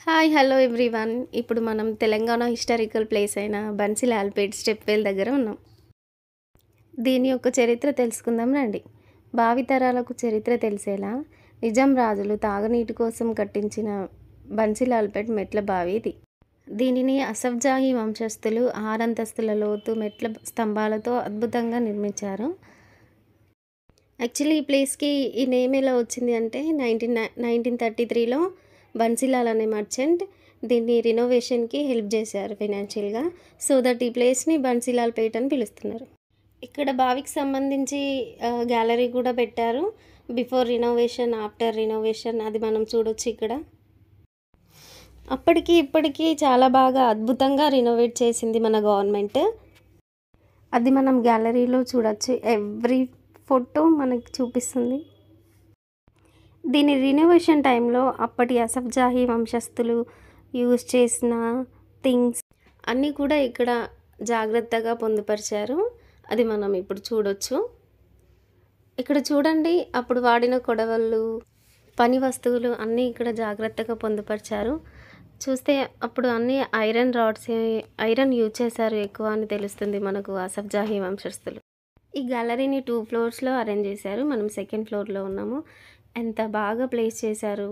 Hi hello everyone. ఇప్పుడు మనం Telangana historical place అయిన బన్సిలాల్పేట్ స్టెప్వెల్ దగ్గర ఉన్నాం. దీని యొక్క చరిత్ర తెలుసుకుందాం రండి. భావితరాలకు చరిత్ర తెలిసేలా నిజాం రాజులు తాగునీటి కోసం కట్టించిన బన్సిలాల్పేట్ మెట్ల బావి ఇది. దీనిని అసఫ్జాహీ వంశస్థులు 6 అంతస్తుల లోతు మెట్ల స్తంభాలతో అద్భుతంగా నిర్మించారు. యాక్చువల్లీ ఈ ప్లేస్కి ఈ నేమ్ ఎలా వచ్చింది అంటే 1933లో బన్సిలాల్ అనే మర్చెంట్ దీన్ని రినోవేషన్కి హెల్ప్ చేశారు ఫైనాన్షియల్గా. సో దట్ ఈ ప్లేస్ని బన్సిలాల్పేట్ అని పిలుస్తున్నారు. ఇక్కడ బావికి సంబంధించి గ్యాలరీ కూడా పెట్టారు. బిఫోర్ రినోవేషన్, ఆఫ్టర్ రినోవేషన్ అది మనం చూడొచ్చు ఇక్కడ. అప్పటికి ఇప్పటికీ చాలా బాగా అద్భుతంగా రినోవేట్ చేసింది మన గవర్నమెంట్. అది మనం గ్యాలరీలో చూడొచ్చు. ఎవ్రీ ఫోటో మనకి చూపిస్తుంది. దీని రినోవేషన్ టైంలో అప్పటి అసఫ్జాహీ వంశస్థులు యూజ్ చేసిన థింగ్స్ అన్నీ కూడా ఇక్కడ జాగ్రత్తగా పొందుపరిచారు. అది మనం ఇప్పుడు చూడొచ్చు. ఇక్కడ చూడండి, అప్పుడు వాడిన కొడవళ్ళు, పని వస్తువులు అన్నీ ఇక్కడ జాగ్రత్తగా పొందుపరిచారు. చూస్తే అప్పుడు అన్నీ ఐరన్ రాడ్స్, ఐరన్ యూజ్ చేశారు ఎక్కువ అని తెలుస్తుంది మనకు అసఫ్జాహీ వంశస్థులు. ఈ గ్యాలరీని 2 ఫ్లోర్స్లో అరేంజ్ చేశారు. మనం 2nd ఫ్లోర్లో ఉన్నాము. ఎంత బాగా ప్లేస్ చేశారు.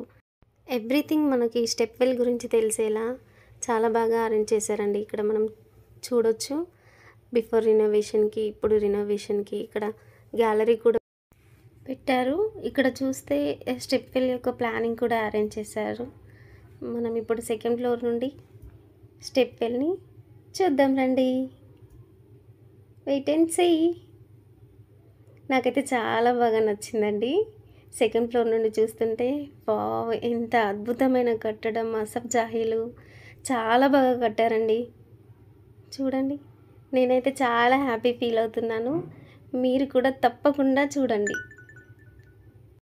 ఎవ్రీథింగ్ మనకి స్టెప్వెల్ గురించి తెలిసేలా చాలా బాగా అరేంజ్ చేశారండి. ఇక్కడ మనం చూడొచ్చు బిఫోర్ రినోవేషన్కి, ఇప్పుడు రినోవేషన్కి ఇక్కడ గ్యాలరీ కూడా పెట్టారు. ఇక్కడ చూస్తే స్టెప్వెల్ యొక్క ప్లానింగ్ కూడా అరేంజ్ చేశారు. మనం ఇప్పుడు 2nd ఫ్లోర్ నుండి స్టెప్వెల్ని చూద్దాం రండి. Wait and see. నాకైతే చాలా బాగా నచ్చిందండి. 2nd ఫ్లోర్ నుండి చూస్తుంటే వావ్, ఎంత అద్భుతమైన కట్టడం. అసఫ్జాహీలు చాలా బాగా కట్టారండి. చూడండి, నేనైతే చాలా హ్యాపీ ఫీల్ అవుతున్నాను. మీరు కూడా తప్పకుండా చూడండి.